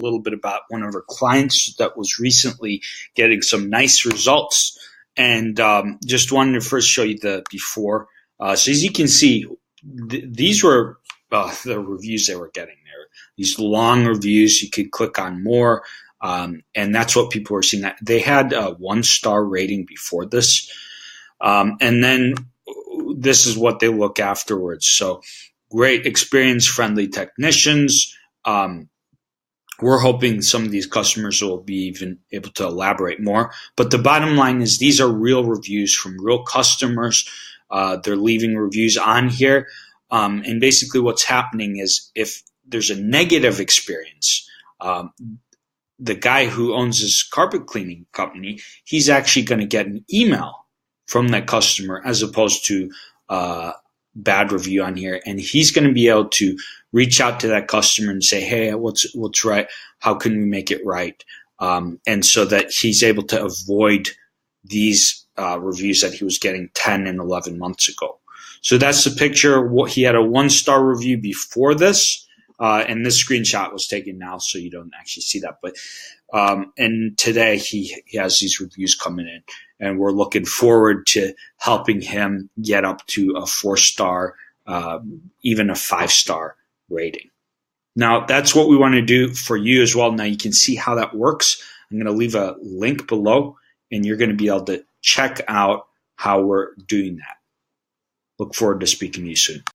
little bit about one of our clients that was recently getting some nice results. And just wanted to first show you the before. So as you can see, these were the reviews they were getting there. These long reviews, you could click on more. And that's what people were seeing. They had a 1-star rating before this. And then this is what they look afterwards. So great experience, friendly technicians. We're hoping some of these customers will be even able to elaborate more. But the bottom line is these are real reviews from real customers. They're leaving reviews on here. And basically what's happening is if there's a negative experience, the guy who owns this carpet cleaning company, he's actually going to get an email from that customer as opposed to bad review on here, and he's going to be able to reach out to that customer and say, hey, what's right? How can we make it right? And so that he's able to avoid these reviews that he was getting 10 and 11 months ago. So that's the picture. He had a 1-star review before this, and this screenshot was taken now, so you don't actually see that. But and today he has these reviews coming in, and we're looking forward to helping him get up to a 4-star, even a 5-star rating. Now, that's what we want to do for you as well. Now, you can see how that works. I'm going to leave a link below, and you're going to be able to check out how we're doing that. Look forward to speaking to you soon.